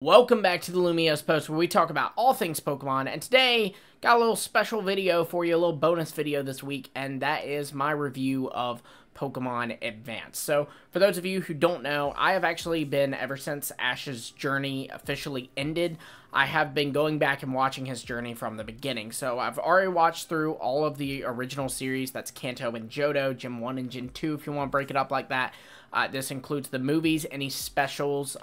Welcome back to the Lumiose Post, where we talk about all things Pokemon, and today, got a little special video for you, a little bonus video this week, and that is my review of Pokemon Advance. So, for those of you who don't know, I have actually been, ever since Ash's journey officially ended, I have been going back and watching his journey from the beginning. So, I've already watched through all of the original series, that's Kanto and Johto, Gen 1 and Gen 2, if you want to break it up like that. This includes the movies, any specials,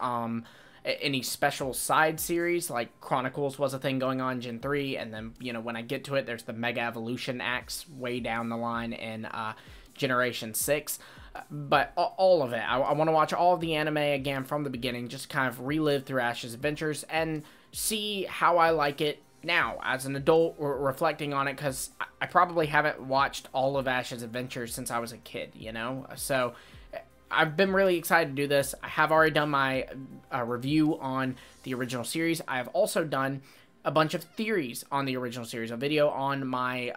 any special side series, like Chronicles was a thing going on in Gen 3, and then, you know, when I get to it, there's the Mega Evolution acts way down the line in Generation 6, but all of it. I want to watch all of the anime again from the beginning, just kind of relive through Ash's adventures, and see how I like it now, as an adult, reflecting on it, because I probably haven't watched all of Ash's adventures since I was a kid, you know, so I've been really excited to do this. I have already done my review on the original series. I have also done a bunch of theories on the original series, a video on my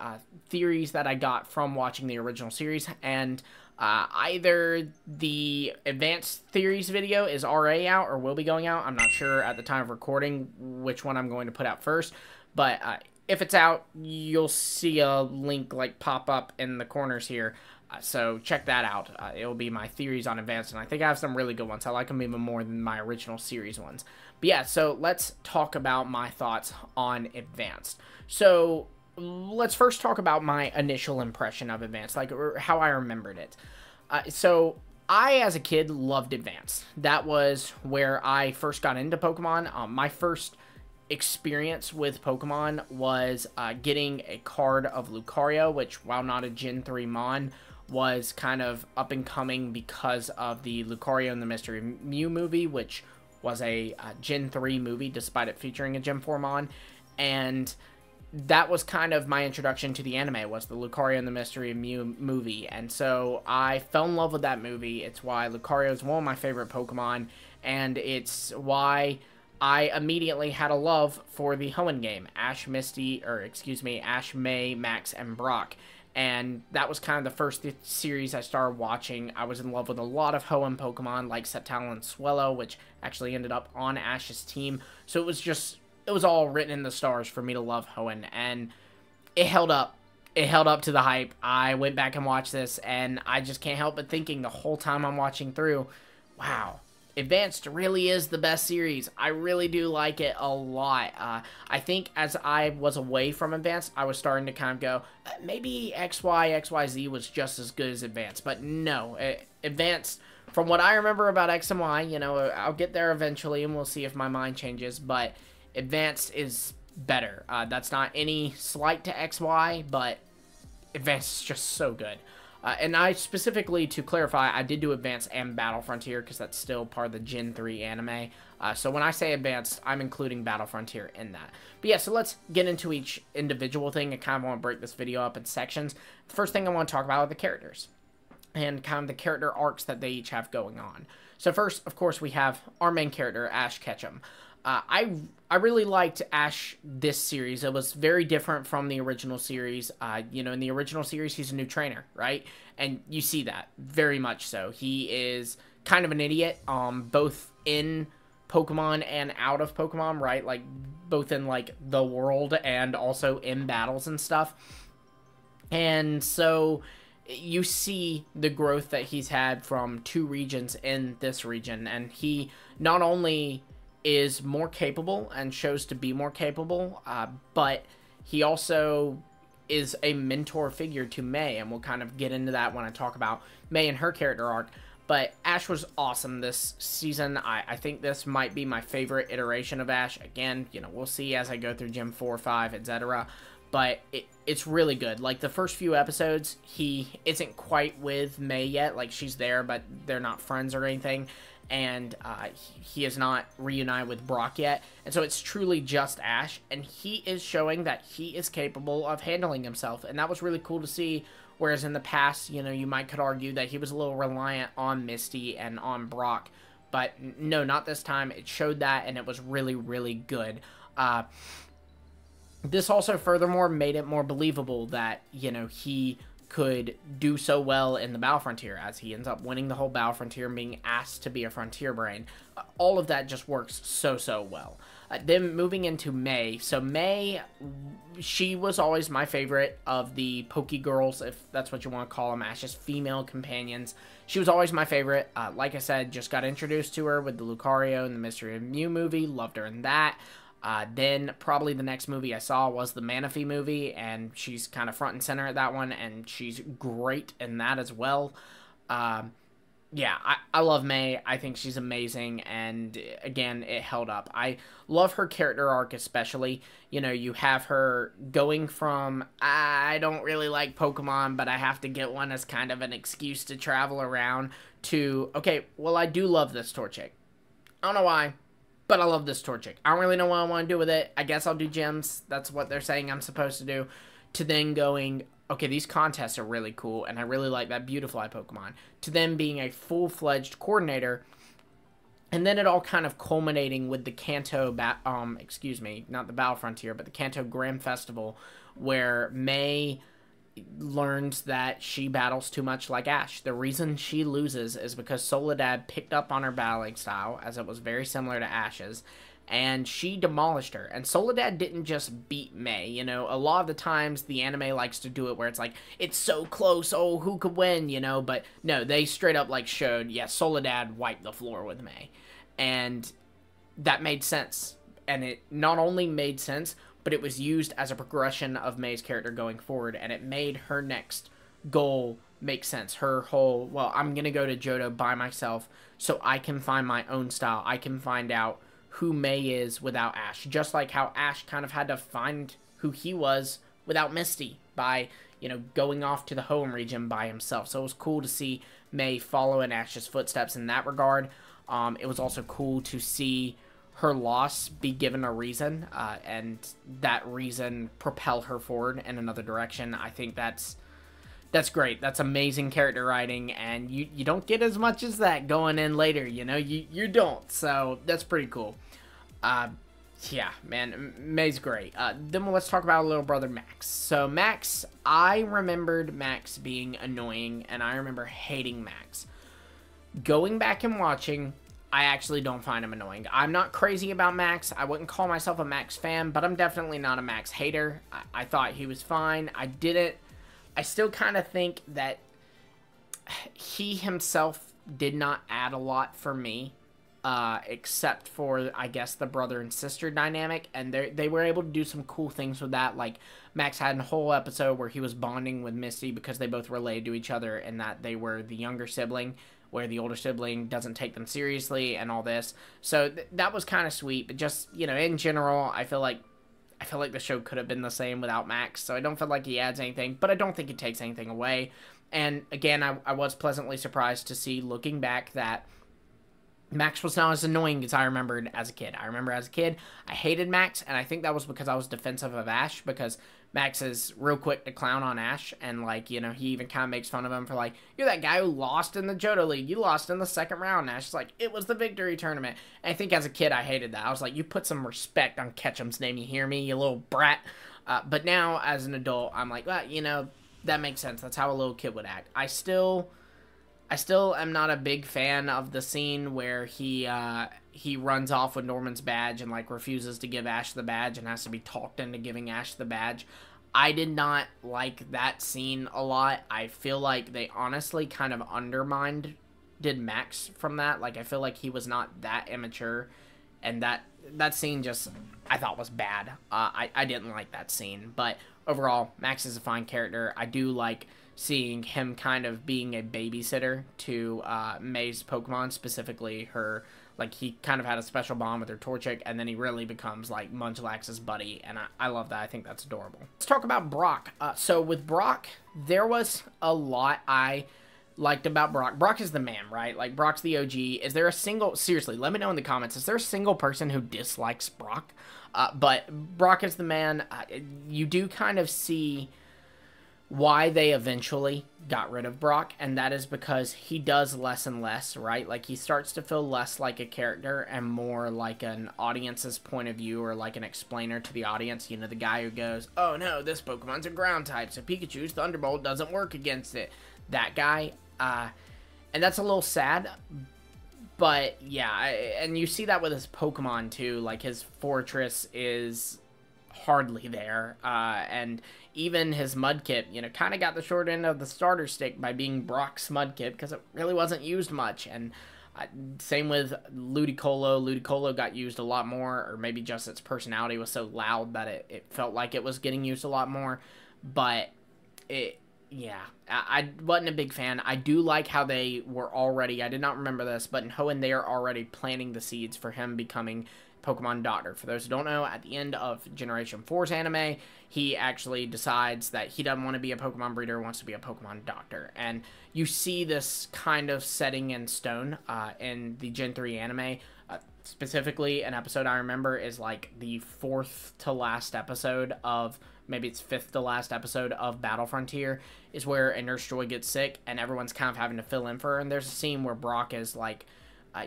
theories that I got from watching the original series, and either the advanced theories video is already out or will be going out. I'm not sure at the time of recording which one I'm going to put out first, but if it's out, you'll see a link like pop up in the corners here. So check that out. It'll be my theories on Advanced, and I think I have some really good ones. I like them even more than my original series ones. But yeah, so let's talk about my thoughts on Advanced. So let's first talk about my initial impression of Advanced, like how I remembered it. So I, as a kid, loved Advanced. That was where I first got into Pokemon. My first experience with Pokemon was getting a card of Lucario, which, while not a Gen 3 Mon, was kind of up and coming because of the Lucario and the Mystery Mew movie, which was a Gen 3 movie despite it featuring a Gen 4 Mon, and that was kind of my introduction to the anime, was the Lucario and the Mystery Mew movie, and so I fell in love with that movie. It's why Lucario is one of my favorite Pokemon, and it's why I immediately had a love for the Hoenn game, Ash, May, Max, and Brock. And that was kind of the first series I started watching. I was in love with a lot of Hoenn Pokemon, like Sceptile and Swellow, which actually ended up on Ash's team. So it was all written in the stars for me to love Hoenn, and it held up. It held up to the hype. I went back and watched this, and I just can't help but thinking the whole time I'm watching through, wow, Advanced really is the best series. I really do like it a lot. I think as I was away from Advanced, I was starting to kind of go, maybe XYZ was just as good as Advanced. But no, Advanced, from what I remember about X and Y, you know, I'll get there eventually and we'll see if my mind changes. But Advanced is better. That's not any slight to XY, but Advanced is just so good. And I specifically, to clarify, I did do Advanced and Battle Frontier because that's still part of the Gen 3 anime. So when I say Advanced, I'm including Battle Frontier in that. But yeah, so let's get into each individual thing. I kind of want to break this video up in sections. The first thing I want to talk about are the characters and kind of the character arcs that they each have going on. So first, of course, we have our main character, Ash Ketchum. I really liked Ash this series. It was very different from the original series. You know, in the original series, he's a new trainer, right? And you see that very much so. He is kind of an idiot, both in Pokemon and out of Pokemon, right? Like, both in, like, the world and also in battles and stuff. And so you see the growth that he's had from 2 regions in this region. And he not only is more capable and shows to be more capable, but he also is a mentor figure to May, and we'll kind of get into that when I talk about May and her character arc. But Ash was awesome this season. I think this might be my favorite iteration of Ash. Again, you know, we'll see as I go through Gen 4, 5, etc. But it's really good. Like, the first few episodes, he isn't quite with May yet. Like, she's there, but they're not friends or anything. And he is not reunited with Brock yet. And so it's truly just Ash. And he is showing that he is capable of handling himself. And that was really cool to see. Whereas in the past, you know, you could argue that he was a little reliant on Misty and on Brock. But no, not this time. It showed that, and it was really, really good. This also furthermore made it more believable that, you know, he could do so well in the Battle Frontier, as he ends up winning the whole Battle Frontier and being asked to be a Frontier Brain. All of that just works so well. Then moving into May. So May, she was always my favorite of the Poke Girls, if that's what you want to call them, Ash's female companions. She was always my favorite. Like I said, just got introduced to her with the Lucario and the Mystery of Mew movie. Loved her in that. Then probably the next movie I saw was the Manaphy movie, and she's kind of front and center at that one, and she's great in that as well. Yeah, I love May. I think she's amazing, and again, it held up. I love her character arc especially. You know, you have her going from, I don't really like Pokemon, but I have to get one as kind of an excuse to travel around, to, okay, well, I do love this Torchic. I don't know why, but I love this Torchic. I don't really know what I want to do with it. I guess I'll do gyms. That's what they're saying I'm supposed to do. To then going, okay, these contests are really cool, and I really like that Beautifly Pokemon. To then being a full-fledged coordinator, and then it all kind of culminating with the Kanto, excuse me, not the Battle Frontier, but the Kanto Grand Festival, where May learns that she battles too much like Ash. The reason she loses is because Soledad picked up on her battling style, as it was very similar to Ash's, and she demolished her. And Soledad didn't just beat May. You know, a lot of the times the anime likes to do it where it's like, it's so close, oh, who could win, you know? But no, they straight up like showed, yeah, Soledad wiped the floor with May. And that made sense. And it not only made sense, but it was used as a progression of May's character going forward, and it made her next goal make sense. Her whole, well, I'm going to go to Johto by myself so I can find my own style. I can find out who May is without Ash, just like how Ash kind of had to find who he was without Misty by, you know, going off to the home region by himself. So it was cool to see May follow in Ash's footsteps in that regard. It was also cool to see her loss be given a reason, and that reason propel her forward in another direction. I think that's great. That's amazing character writing, and you don't get as much as that going in later, you know, you don't, so that's pretty cool. Yeah, man, May's great. Then let's talk about little brother Max. So Max, I remembered Max being annoying, and I remember hating Max. Going back and watching, I actually don't find him annoying. I'm not crazy about Max. I wouldn't call myself a Max fan, but I'm definitely not a Max hater. I thought he was fine. I still kind of think that he himself did not add a lot for me, except for, I guess, the brother and sister dynamic, and they were able to do some cool things with that. Like, Max had a whole episode where he was bonding with Misty because they both related to each other, and that they were the younger sibling, where the older sibling doesn't take them seriously and all this. So that was kind of sweet, but just, you know, in general, I feel like the show could have been the same without Max, so I don't feel like he adds anything, but I don't think he takes anything away. And again, I was pleasantly surprised to see, looking back, that Max was not as annoying as I remembered as a kid. I remember as a kid, I hated Max, and I think that was because I was defensive of Ash, because Max is real quick to clown on Ash, and, like, you know, he even kind of makes fun of him for, like, you're that guy who lost in the Johto League. You lost in the second round. And Ash is like, it was the victory tournament. And I think as a kid, I hated that. I was like, you put some respect on Ketchum's name, you hear me, you little brat? But now, as an adult, I'm like, well, you know, that makes sense. That's how a little kid would act. I still am not a big fan of the scene where he runs off with Norman's badge and, like, refuses to give Ash the badge and has to be talked into giving Ash the badge. I did not like that scene a lot. I feel like they honestly kind of undermined Max from that. Like, I feel like he was not that immature, and that scene just, I thought, was bad. I didn't like that scene, but overall, Max is a fine character. I do like seeing him kind of being a babysitter to May's Pokemon, specifically her. Like, he kind of had a special bond with her Torchic, and then he really becomes, like, Munchlax's buddy, and I love that. I think that's adorable. Let's talk about Brock. So with Brock, there was a lot I liked about Brock. Brock is the man, right? Like, Brock's the OG. Is there a single, seriously, let me know in the comments, is there a single person who dislikes Brock? But Brock is the man. You do kind of see why they eventually got rid of Brock, and that is because he does less and less, right? Like, he starts to feel less like a character and more like an audience's point of view, or like an explainer to the audience. You know, the guy who goes, oh no, this Pokemon's a ground type, so Pikachu's Thunderbolt doesn't work against it. That guy, and that's a little sad, but yeah, and you see that with his Pokemon too. Like, his Fortress is hardly there, and even his Mudkip, you know, kind of got the short end of the starter stick by being Brock's Mudkip, because it really wasn't used much. And same with Ludicolo. Ludicolo got used a lot more, or maybe just its personality was so loud that it felt like it was getting used a lot more. But yeah, I wasn't a big fan. I do like how they were already, I did not remember this, but in Hoenn they are already planting the seeds for him becoming Pokemon Doctor. For those who don't know, at the end of Generation 4's anime, he actually decides that he doesn't want to be a Pokemon breeder, wants to be a Pokemon Doctor. And you see this kind of setting in stone in the Gen 3 anime. Specifically, an episode I remember is like the 4th to last episode of, maybe it's 5th to last episode of Battle Frontier, is where a Nurse Joy gets sick and everyone's kind of having to fill in for her. And there's a scene where Brock is like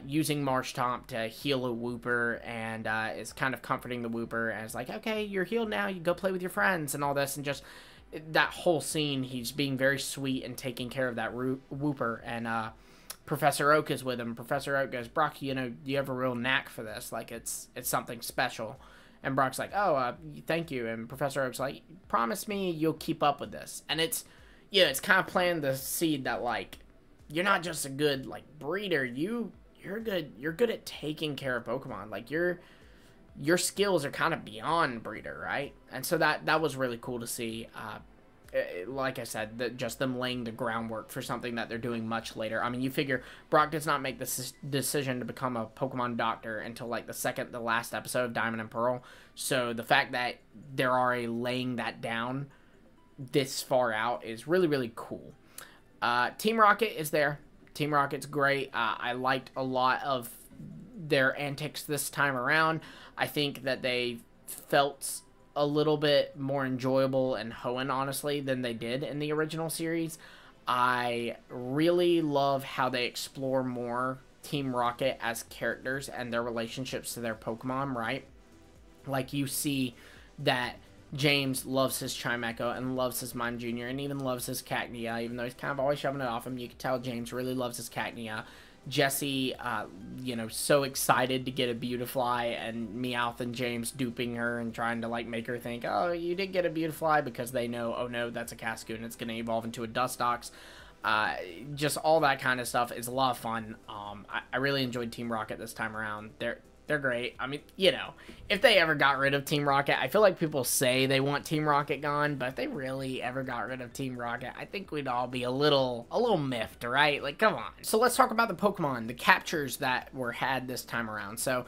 using Marshtomp to heal a Wooper, and is kind of comforting the Wooper, and is like, okay, you're healed now, you go play with your friends and all this. And just that whole scene, he's being very sweet and taking care of that Wooper. And Professor Oak is with him. Professor Oak goes, Brock, you know, you have a real knack for this, like it's something special. And Brock's like, oh, thank you. And Professor Oak's like, promise me you'll keep up with this. And it's, yeah, it's kind of planting the seed that, like, you're not just a good, like, breeder, you're good at taking care of Pokemon. Like, your skills are kind of beyond breeder, right? And so that was really cool to see. Like I said, just them laying the groundwork for something that they're doing much later. I mean, you figure Brock does not make this decision to become a Pokemon Doctor until like the last episode of Diamond and Pearl. So the fact that they're already laying that down this far out is really, really cool. Team Rocket is there. Team Rocket's great. I liked a lot of their antics this time around. I think that they felt a little bit more enjoyable in Hoenn, honestly, than they did in the original series. I really love how they explore more Team Rocket as characters and their relationships to their Pokemon, right? Like, you see that James loves his Chimecho and loves his Mime Jr. and even loves his Cacnea, even though he's kind of always shoving it off him. You can tell James really loves his Cacnea. Jesse, you know, so excited to get a Beautifly, and Meowth and James duping her and trying to, like, make her think, oh, you did get a Beautifly, because they know, oh no, that's a Cascoon, it's going to evolve into a Dustox. Just all that kind of stuff is a lot of fun. I really enjoyed Team Rocket this time around. They're great. I mean, you know, if they ever got rid of Team Rocket, I feel like people say they want Team Rocket gone, but if they really ever got rid of Team Rocket, I think we'd all be a little miffed, right? Like, come on. So let's talk about the Pokemon, the captures that were had this time around. So,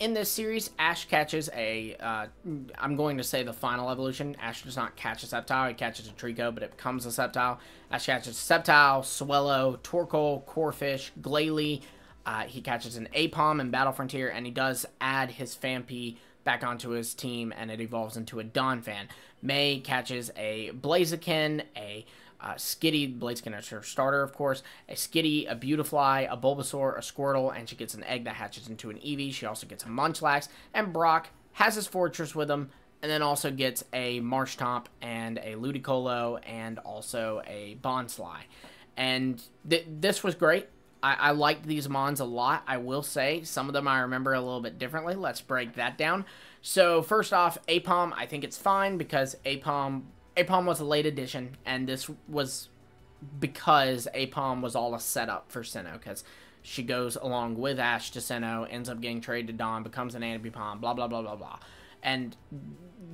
in this series, Ash catches I'm going to say the final evolution. Ash does not catch a Sceptile, he catches a Trico, but it becomes a Sceptile. Ash catches Sceptile, Swellow, Torkoal, Corphish, Glalie. He catches an Aipom in Battle Frontier, and he does add his Phanpy back onto his team, and it evolves into a Donphan. May catches a Blaziken, a Skitty, Blaziken is her starter, of course, a Skitty, a Beautifly, a Bulbasaur, a Squirtle, and she gets an egg that hatches into an Eevee. She also gets a Munchlax, and Brock has his Fortress with him, and then also gets a Marshtomp and a Ludicolo and also a Bonsly. And this was great. I liked these Mons a lot, I will say. Some of them I remember a little bit differently. Let's break that down. So, first off, Aipom, I think it's fine, because Aipom was a late addition, and this was because Aipom was all a setup for Sinnoh, because she goes along with Ash to Sinnoh, ends up getting traded to Dawn, becomes an Antipom, blah, blah, blah, blah, blah. And,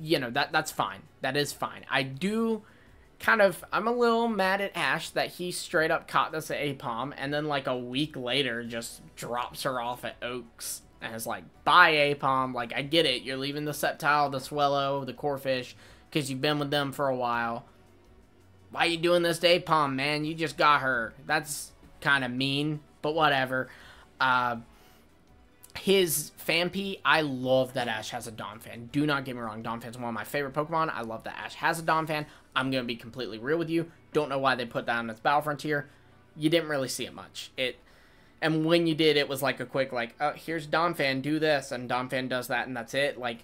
you know, that's fine. That is fine. I'm a little mad at Ash that he straight up caught this Aipom, and then like a week later just drops her off at Oaks and is like, bye Aipom. Like, I get it, you're leaving the Sceptile, the Swellow, the Corphish, because you've been with them for a while. Why are you doing this to Aipom, man? You just got her. That's kind of mean, but whatever. his Phanpy, I love that Ash has a Donphan. Do not get me wrong, Donphan's one of my favorite Pokemon. I love that Ash has a Donphan. I'm going to be completely real with you. Don't know why they put that on its Battle Frontier. You didn't really see it much. And when you did, it was like a quick, like, oh, here's Donphan, do this, and Donphan does that, and that's it. Like,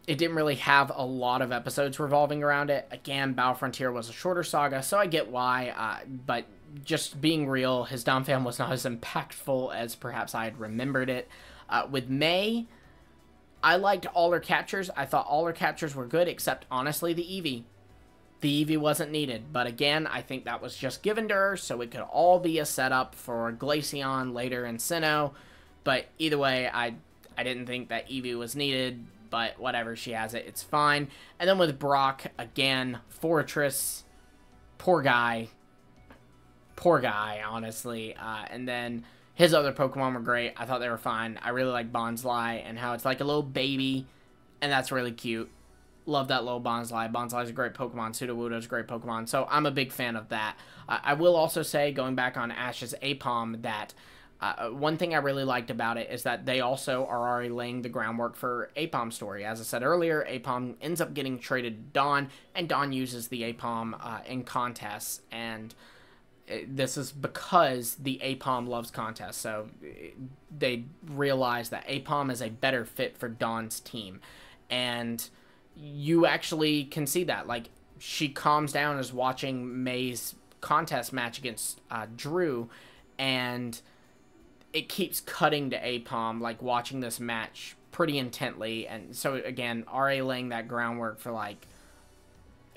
it didn't really have a lot of episodes revolving around it. Again, Battle Frontier was a shorter saga, so I get why, but just being real, his Donphan was not as impactful as perhaps I had remembered it. With May, I liked all her captures. I thought all her captures were good, except, honestly, the Eevee. The Eevee wasn't needed, but again, I think that was just given to her, so it could all be a setup for Glaceon later in Sinnoh. But either way, I didn't think that Eevee was needed, but whatever, she has it, it's fine. And then with Brock, again, Fortress, poor guy, honestly. And then his other Pokemon were great. I thought they were fine. I really like Bonsly and how it's like a little baby, and that's really cute. Love that little Bonsly. Bonsly's a great Pokemon. Sudowoodo's a great Pokemon. So I'm a big fan of that. I will also say, going back on Ash's Apom, that one thing I really liked about it is that they also are already laying the groundwork for Apom's story. As I said earlier, Apom ends up getting traded to Dawn, and Dawn uses the Apom in contests, and this is because the Apom loves contests. So they realize that Apom is a better fit for Dawn's team. And you actually can see that. Like, she calms down as watching May's contest match against Drew, and it keeps cutting to Apom, like, watching this match pretty intently. And so, again, RA laying that groundwork for, like,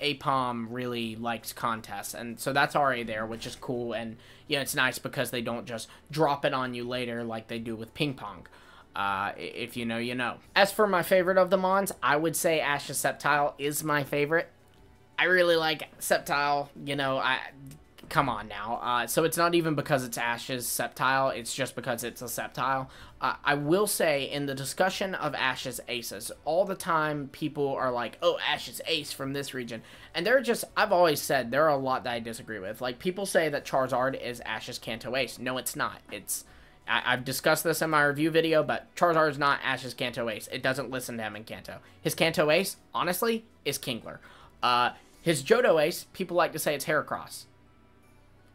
Apom really likes contests. And so that's RA there, which is cool. And, you know, it's nice because they don't just drop it on you later like they do with Ping Pong. If you know, you know. As for my favorite of the Mons, I would say Ash's Sceptile is my favorite. I really like Sceptile, you know, come on now. So it's not even because it's Ash's Sceptile, it's just because it's a Sceptile. I will say, in the discussion of Ash's aces, all the time people are like, oh, Ash's ace from this region. And they're just, I've always said, there are a lot that I disagree with. Like, people say that Charizard is Ash's Kanto ace. No, it's not. I've discussed this in my review video, but Charizard is not Ash's Kanto ace. It doesn't listen to him in Kanto. His Kanto ace, honestly, is Kingler. His Johto ace, people like to say it's Heracross.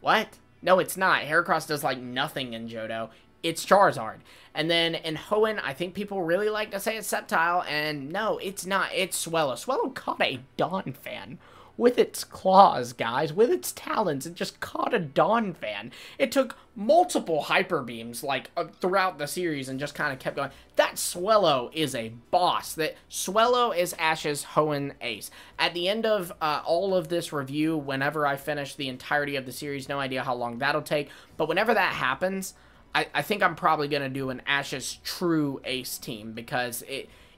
What? No, it's not. Heracross does, like, nothing in Johto. It's Charizard. And then in Hoenn, I think people really like to say it's Sceptile, and no, it's not. It's Swellow. Swellow caught a Donphan with its claws, guys, with its talons. It just caught a Donphan. It took multiple Hyper Beams, like, throughout the series and just kind of kept going. That Swellow is a boss. That Swellow is Ash's Hoenn ace. At the end of all of this review, whenever I finish the entirety of the series, no idea how long that'll take, but whenever that happens, I think I'm probably going to do an Ash's true ace team, because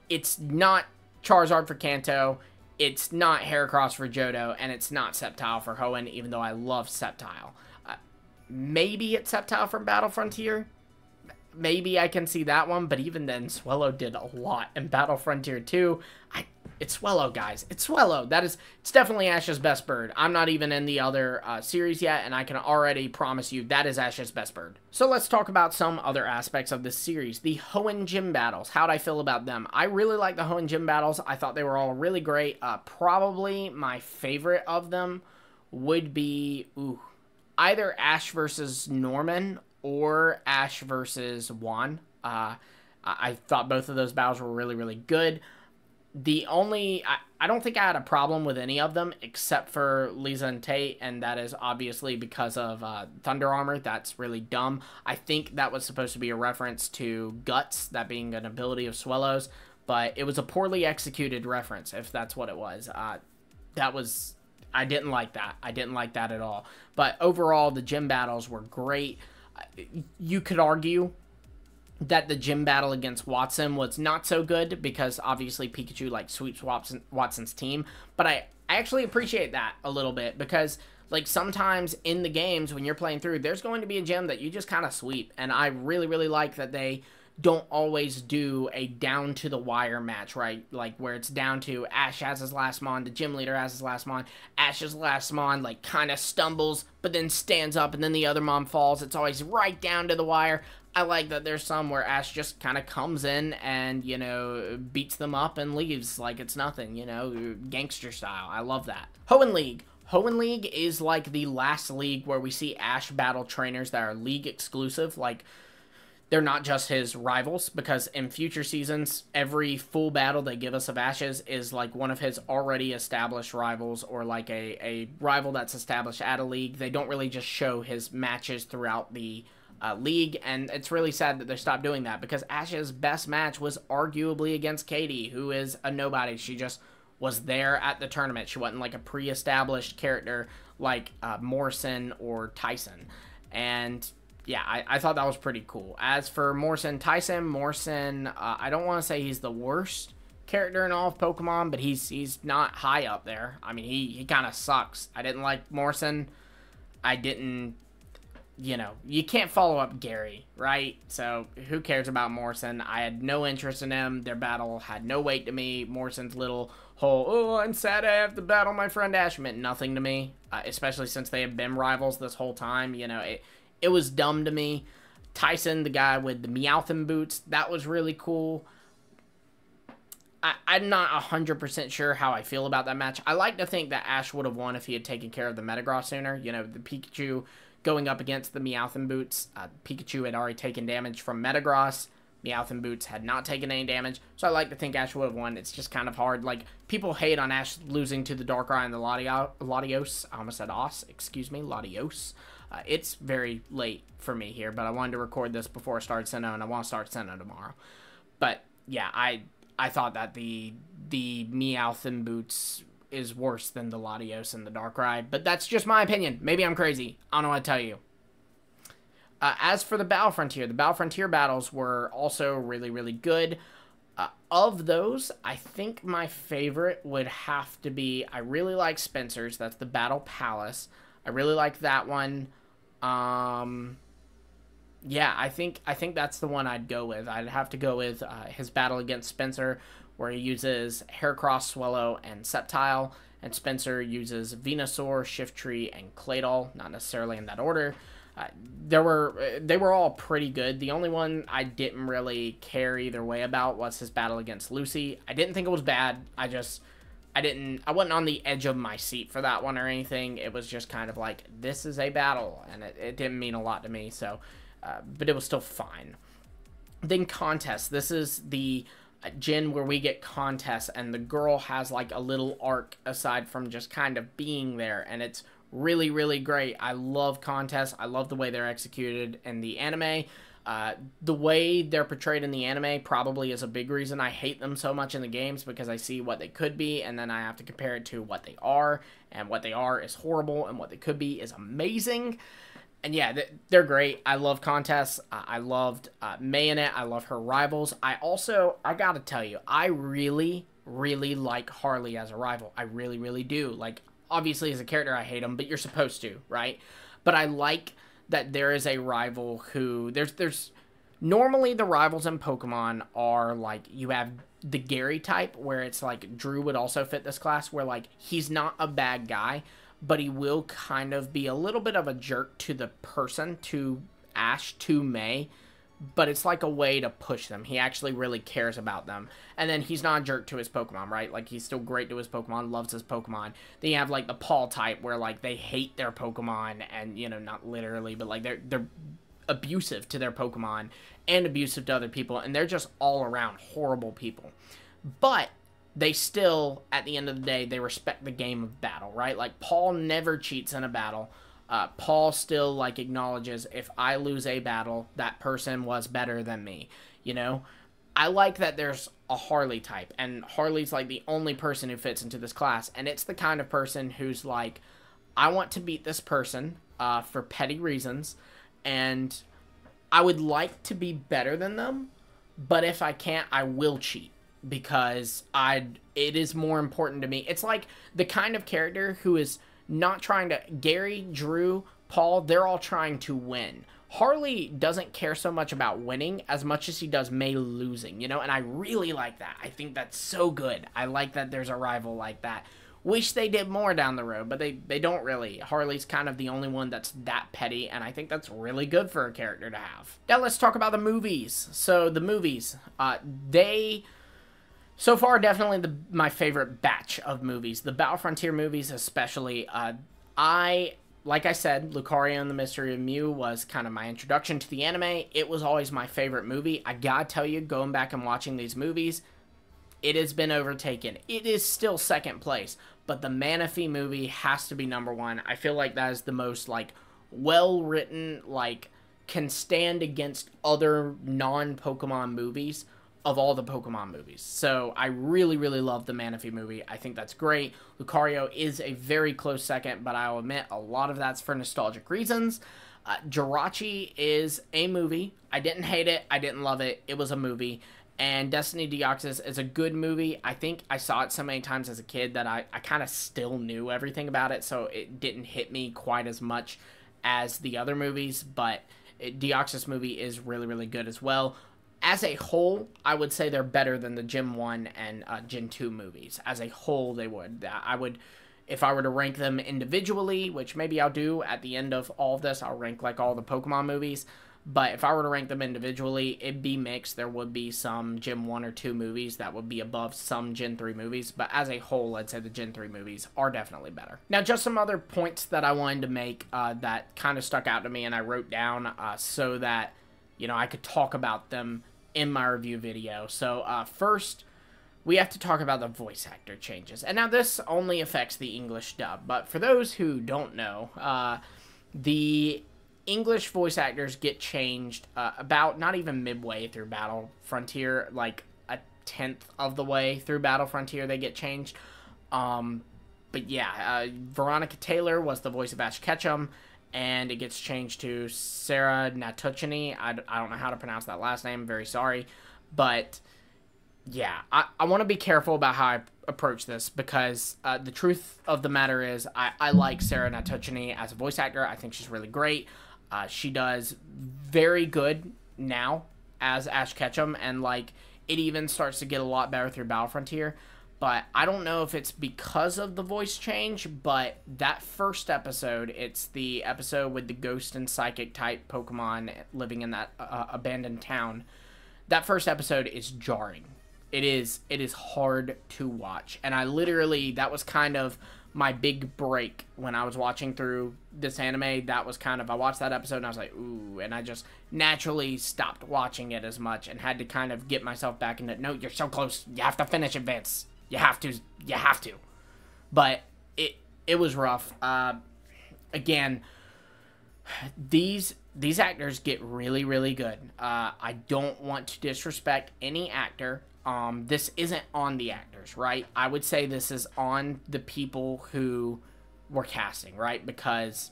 it's not Charizard for Kanto, it's not Heracross for Johto, and it's not Sceptile for Hoenn, even though I love Sceptile. Maybe it's Sceptile from Battle Frontier. Maybe I can see that one, but even then, Swellow did a lot in Battle Frontier 2. It's Swellow, guys. It's Swellow. It's definitely Ash's best bird. I'm not even in the other series yet, and I can already promise you that is Ash's best bird. So let's talk about some other aspects of this series. The Hoenn gym battles. How'd I feel about them? I really like the Hoenn gym battles. I thought they were all really great. Probably my favorite of them would be either Ash versus Norman or Ash versus Juan. I thought both of those battles were really, really good. The only, I don't think I had a problem with any of them except for Lisa and Tate, and that is obviously because of Thunder Armor. That's really dumb. I think that was supposed to be a reference to Guts, that being an ability of Swellow's, but it was a poorly executed reference, if that's what it was. I didn't like that. I didn't like that at all. But overall, the gym battles were great. You could argue that the gym battle against Watson was not so good because obviously Pikachu like sweeps Watson's team, but I actually appreciate that a little bit because like sometimes in the games when you're playing through, there's going to be a gym that you just kind of sweep, and I really, really like that they don't always do a down to the wire match, right? Like where it's down to Ash has his last mon, the gym leader has his last mon, Ash's last mon like kind of stumbles but then stands up and then the other mon falls. It's always right down to the wire. I like that there's some where Ash just kind of comes in and, you know, beats them up and leaves like it's nothing, you know, gangster style. I love that. Hoenn League. Hoenn League is like the last league where we see Ash battle trainers that are league exclusive. Like, they're not just his rivals, because in future seasons, every full battle they give us of Ash's is like one of his already established rivals, or like a rival that's established at a league. They don't really just show his matches throughout the league, and it's really sad that they stopped doing that, because Ash's best match was arguably against Katie, who is a nobody. She just was there at the tournament. She wasn't like a pre-established character like Morrison or Tyson. And yeah, I thought that was pretty cool. As for Morrison, I don't want to say he's the worst character in all of Pokemon, but he's not high up there. I mean, he kind of sucks. I didn't like Morrison. I didn't, you know, you can't follow up Gary, right? So who cares about Morrison? I had no interest in him. Their battle had no weight to me. Morrison's little whole, oh, I'm sad I have to battle my friend Ash, meant nothing to me, especially since they have been rivals this whole time. You know, it was dumb to me. Tyson, the guy with the Meowth boots, that was really cool. I'm not 100% sure how I feel about that match. I like to think that Ash would have won if he had taken care of the Metagross sooner. You know, the Pikachu going up against the Meowth boots. Pikachu had already taken damage from Metagross. Meowth boots had not taken any damage. So I like to think Ash would have won. It's just kind of hard. Like, people hate on Ash losing to the Darkrai and the Latios. I almost said Os. Excuse me, Latios. It's very late for me here, but I wanted to record this before I started Sinnoh, and I want to start Sinnoh tomorrow. But yeah, I thought that the Meowth boots is worse than the Latios and the Darkrai, but that's just my opinion. Maybe I'm crazy. I don't know what to tell you. As for the Battle Frontier battles were also really, really good. Of those, I think my favorite would have to be, I really like Spencer's. That's the Battle Palace. I really like that one. Yeah, I think that's the one I'd go with. I'd have to go with his battle against Spencer, where he uses Heracross, Swallow, and Sceptile, and Spencer uses Venusaur, Shiftry, and Claydol, not necessarily in that order. They were all pretty good. The only one I didn't really care either way about was his battle against Lucy. I didn't think it was bad. I wasn't on the edge of my seat for that one or anything. It was just kind of like, this is a battle, and it didn't mean a lot to me, so, but it was still fine. Then contest. This is the gen where we get contests, and the girl has like a little arc aside from just kind of being there, and it's really, really great. I love contests. I love the way they're executed in the anime. The way they're portrayed in the anime probably is a big reason I hate them so much in the games, because I see what they could be, and then I have to compare it to what they are, and what they are is horrible, and what they could be is amazing. And yeah, they're great. I love contests. I loved May in it. I love her rivals. I gotta tell you, I really, really like Harley as a rival. I really, really do. Like, obviously as a character I hate him, but you're supposed to, right? But I like that there is a rival who, there's normally the rivals in Pokemon are like, you have the Gary type, where it's like, Drew would also fit this class, where like, he's not a bad guy, but he will kind of be a little bit of a jerk to the person, to Ash, to May, but it's like a way to push them. He actually really cares about them. And then he's not a jerk to his Pokemon, right? Like, he's still great to his Pokemon, loves his Pokemon. Then you have, like, the Paul type, where, like, they hate their Pokemon, and, you know, not literally, but, like, they're abusive to their Pokemon, and abusive to other people, and they're just all around horrible people. But they still, at the end of the day, they respect the game of battle, right? Like, Paul never cheats in a battle. Paul still, like, acknowledges, if I lose a battle, that person was better than me, you know? I like that there's a Harley type, and Harley's, like, the only person who fits into this class, and it's the kind of person who's like, I want to beat this person for petty reasons, and I would like to be better than them, but if I can't, I will cheat, because it is more important to me. It's like the kind of character who is not trying to, Gary, Drew, Paul, they're all trying to win. Harley doesn't care so much about winning as much as he does May losing, you know, and I really like that. I think that's so good. I like that there's a rival like that, Wish they did more down the road, but they don't really. Harley's kind of the only one that's that petty, and I think that's really good for a character to have. Now let's talk about the movies. So the movies, they so far definitely my favorite batch of movies. The Battle Frontier movies especially. Like I said, Lucario and the Mystery of Mew was kind of my introduction to the anime. It was always my favorite movie. I gotta tell you, going back and watching these movies, it has been overtaken. It is still second place, but the Manaphy movie has to be number one. I feel like that is the most, like, well-written, like, can stand against other non-Pokemon movies of all the Pokemon movies. So I really, really love the Manaphy movie. I think that's great. Lucario is a very close second, but I'll admit a lot of that's for nostalgic reasons. Jirachi is a movie. I didn't hate it. I didn't love it. It was a movie. And Destiny Deoxys is a good movie. I think I saw it so many times as a kid that I kind of still knew everything about it, so it didn't hit me quite as much as the other movies, but Deoxys movie is really, really good as well. As a whole, I would say they're better than the Gen 1 and Gen 2 movies. As a whole, they would. I would, if I were to rank them individually, which maybe I'll do at the end of all of this, I'll rank like all the Pokemon movies. But if I were to rank them individually, it'd be mixed. There would be some Gen 1 or 2 movies that would be above some Gen 3 movies. But as a whole, I'd say the Gen 3 movies are definitely better. Now, just some other points that I wanted to make that kind of stuck out to me and I wrote down so that, you know, I could talk about them in my review video. So, first, we have to talk about the voice actor changes. And now this only affects the English dub. But for those who don't know, the English voice actors get changed about not even midway through Battle Frontier, like a 10th of the way through Battle Frontier they get changed. But yeah, Veronica Taylor was the voice of Ash Ketchum, and it gets changed to Sarah Natuchini. I don't know how to pronounce that last name, I'm very sorry. But yeah, I want to be careful about how I approach this, because the truth of the matter is I like Sarah Natuchini as a voice actor. I think she's really great. She does very good now as Ash Ketchum, and like it even starts to get a lot better through Battle Frontier. But I don't know if it's because of the voice change, but that first episode, it's the episode with the ghost and psychic type Pokemon living in that abandoned town. That first episode is jarring. It is hard to watch. And I literally, that was kind of my big break when I was watching through this anime. That was kind of, I watched that episode and I was like, ooh, and I just naturally stopped watching it as much and had to kind of get myself back into, no, you're so close, you have to finish it, Vince. You have to. But it was rough. Again, these actors get really, really good. I don't want to disrespect any actor. This isn't on the actors, right? I would say this is on the people who were casting, right? Because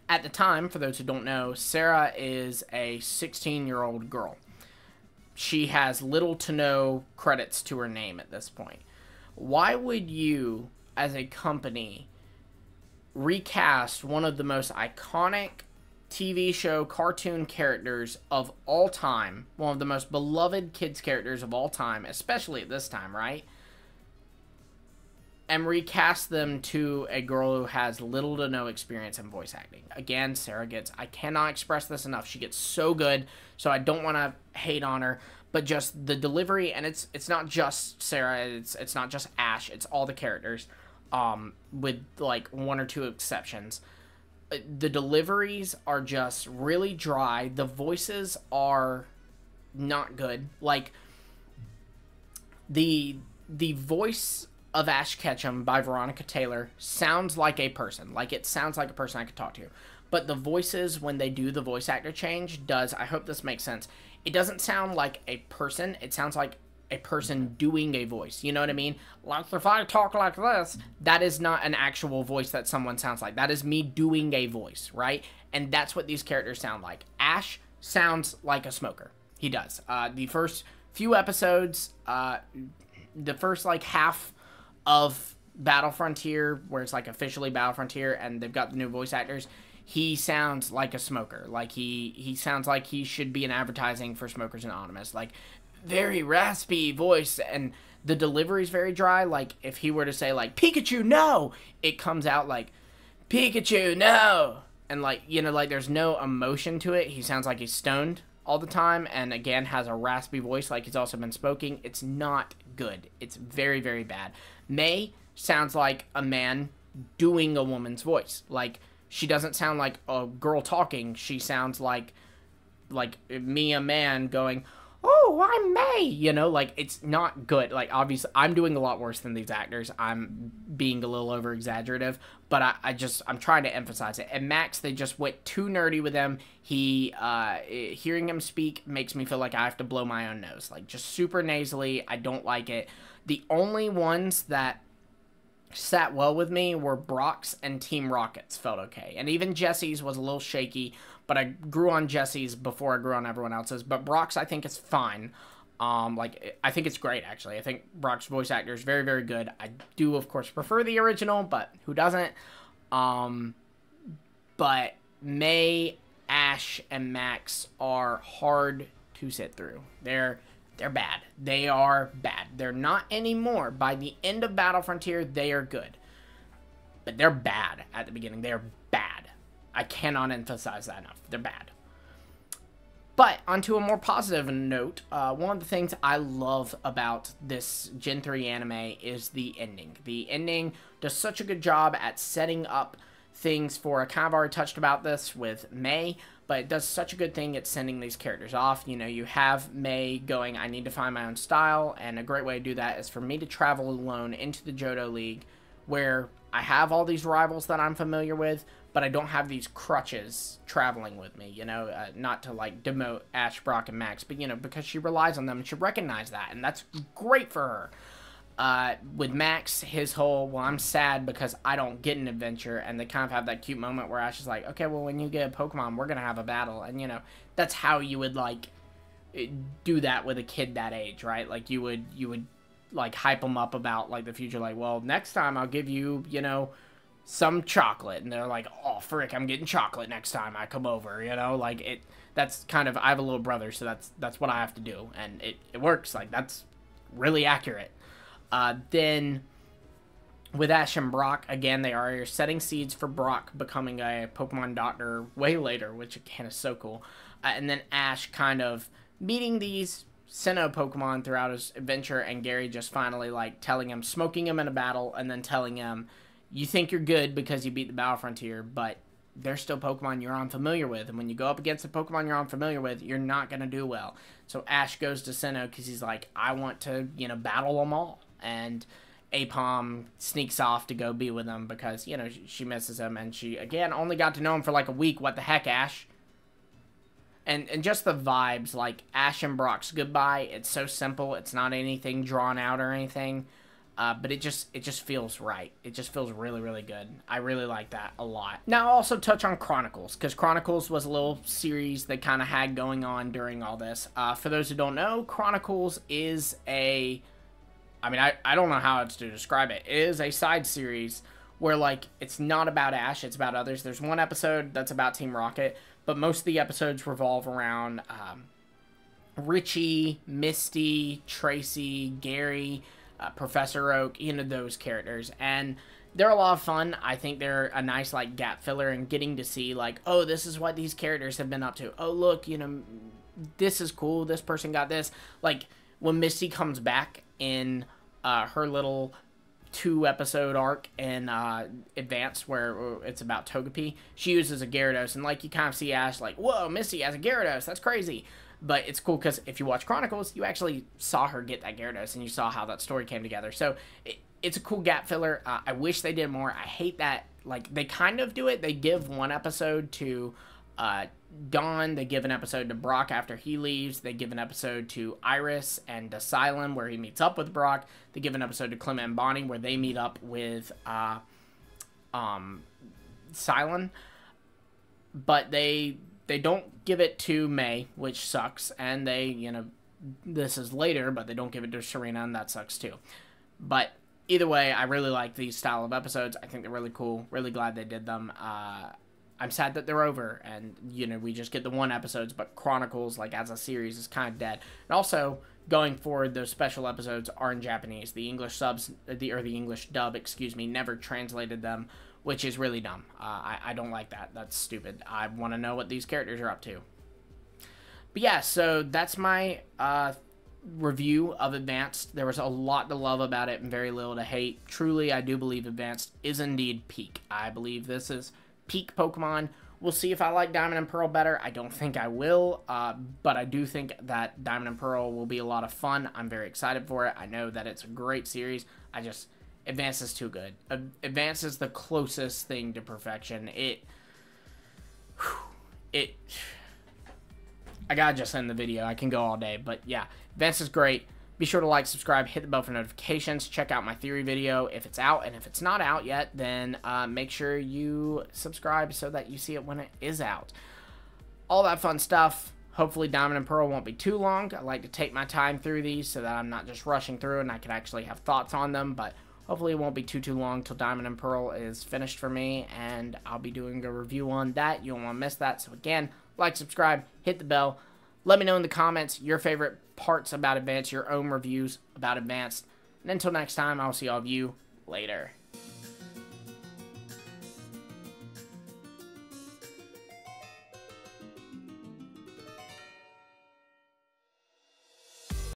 at the time, for those who don't know, Sarah is a 16-year-old girl. She has little to no credits to her name at this point. Why would you, as a company, recast one of the most iconic TV show cartoon characters of all time, one of the most beloved kids characters of all time, especially at this time, right? And recast them to a girl who has little to no experience in voice acting. Again, Sarah gets, I cannot express this enough, she gets so good, so I don't want to hate on her, but just the delivery, and it's not just Sarah, it's not just Ash, it's all the characters, with like one or two exceptions. The deliveries are just really dry, the voices are not good. Like, the voice of Ash Ketchum by Veronica Taylor sounds like a person. Like, it sounds like a person I could talk to. But the voices, when they do the voice actor change, I hope this makes sense, it doesn't sound like a person, it sounds like a person doing a voice. You know what I mean? Like, if I talk like this, that is not an actual voice that someone sounds like. That is me doing a voice, right? And that's what these characters sound like. Ash sounds like a smoker. He does. The first few episodes, the first, like, half of Battle Frontier, where it's like officially Battle Frontier and they've got the new voice actors, he sounds like a smoker. Like, he sounds like he should be in advertising for Smokers Anonymous. Like, very raspy voice, and The delivery is very dry. Like, if he were to say, like, Pikachu, no! It comes out like, Pikachu, no! And, like, you know, like, there's no emotion to it. He sounds like he's stoned all the time, and, again, has a raspy voice like he's also been smoking. It's not good. It's very, very bad. May sounds like a man doing a woman's voice. Like, she doesn't sound like a girl talking. She sounds like me, a man, going, oh, I'm May, you know, like, it's not good. Like, obviously, I'm doing a lot worse than these actors. I'm being a little over-exaggerative, but I'm trying to emphasize it. And Max, they just went too nerdy with him. Hearing him speak makes me feel like I have to blow my own nose. Like, just super nasally. I don't like it. The only ones that sat well with me were Brock's and Team Rocket's felt okay. And even Jesse's was a little shaky, but I grew on Jesse's before I grew on everyone else's. But Brock's, I think, is fine. I think it's great, actually. I think Brock's voice actor is very, very good. I do, of course, prefer the original, but who doesn't? But May, Ash, and Max are hard to sit through. They're bad. They are bad. They're not anymore. By the end of Battle Frontier, they are good. But they're bad at the beginning. They are bad. I cannot emphasize that enough. They're bad. But onto a more positive note, one of the things I love about this Gen 3 anime is the ending. The ending does such a good job at setting up things for, I kind of already touched about this with May, but it does such a good thing at sending these characters off. You know, you have May going, I need to find my own style, and a great way to do that is for me to travel alone into the Johto League, where I have all these rivals that I'm familiar with, but I don't have these crutches traveling with me, you know, not to, like, demote Ash, Brock, and Max, but, you know, because she relies on them and she recognizes that, and that's great for her. With Max, his whole, well, I'm sad because I don't get an adventure, and they kind of have that cute moment where Ash is like, okay, well, when you get a Pokemon, we're going to have a battle, and, you know, that's how you would, like, do that with a kid that age, right? Like, you would, like, hype them up about, like, the future, like, well, next time I'll give you, you know, some chocolate, and they're like, oh, frick, I'm getting chocolate next time I come over, you know, like, that's kind of, I have a little brother, so that's what I have to do, and it works, like, that's really accurate. Then, with Ash and Brock, again, they are setting seeds for Brock becoming a Pokemon doctor way later, which, again, is so cool. And then Ash kind of meeting these Sinnoh Pokemon throughout his adventure, and Gary just finally, like, telling him, smoking him in a battle, and then telling him, you think you're good because you beat the Battle Frontier, but they're still Pokemon you're unfamiliar with, and when you go up against a Pokemon you're unfamiliar with, you're not going to do well. So Ash goes to Sinnoh because he's like, I want to, you know, battle them all. And Apom sneaks off to go be with him because, you know, she misses him, and she, again, only got to know him for like a week. What the heck, Ash? And just the vibes, like Ash and Brock's goodbye, it's so simple. It's not anything drawn out or anything, but it just feels right. It just feels really, really good. I really like that a lot. Now, I'll also touch on Chronicles, because Chronicles was a little series they kind of had going on during all this. For those who don't know, Chronicles is a... I mean, I don't know how else to describe it. It is a side series where, like, it's not about Ash, it's about others. There's one episode that's about Team Rocket, but most of the episodes revolve around Richie, Misty, Tracy, Gary, Professor Oak, you know, those characters. And they're a lot of fun. I think they're a nice, like, gap filler, and getting to see, like, oh, this is what these characters have been up to. Oh, look, you know, this is cool. This person got this. Like, when Misty comes back in her little 2-episode arc in Advance, where it's about Togepi, she uses a Gyarados, and, like, you kind of see Ash like, whoa, Misty has a Gyarados, that's crazy. But it's cool because if you watch Chronicles, you actually saw her get that Gyarados, and you saw how that story came together. So it's a cool gap filler. I wish they did more. I hate that, like, they kind of do it. They give one episode to Dawn, they give an episode to Brock after he leaves, they give an episode to Iris and Asylum where he meets up with Brock, they give an episode to Clement and Bonnie where they meet up with Asylum, but they don't give it to May, which sucks, and they, you know, this is later, but they don't give it to Serena, and that sucks too. But either way, I really like these style of episodes. I think they're really cool, really glad they did them. I'm sad that they're over, and, you know, we just get the 1 episodes, but Chronicles, like, as a series is kind of dead. And also, going forward, those special episodes are in Japanese. The English subs, or the English dub, excuse me, never translated them, which is really dumb. I don't like that. That's stupid. I want to know what these characters are up to. But yeah, so that's my review of Advanced. There was a lot to love about it and very little to hate. Truly, I do believe Advanced is indeed peak. I believe this is peak Pokemon. We'll see if I like Diamond and Pearl better. I don't think I will, but I do think that Diamond and Pearl will be a lot of fun. I'm very excited for it. I know that it's a great series. Advanced is too good. Advanced is the closest thing to perfection. I gotta just end the video. I can go all day, but yeah, Advanced is great. Be sure to like, subscribe, hit the bell for notifications. Check out my theory video if it's out, and if it's not out yet, then make sure you subscribe so that you see it when it is out. All that fun stuff. Hopefully Diamond and Pearl won't be too long. I like to take my time through these so that I'm not just rushing through and I can actually have thoughts on them, but hopefully it won't be too long till Diamond and Pearl is finished for me, and I'll be doing a review on that. You don't want to miss that. So again, like, subscribe, hit the bell. Let me know in the comments your favorite parts about Advanced, your own reviews about Advanced. And until next time, I'll see all of you later.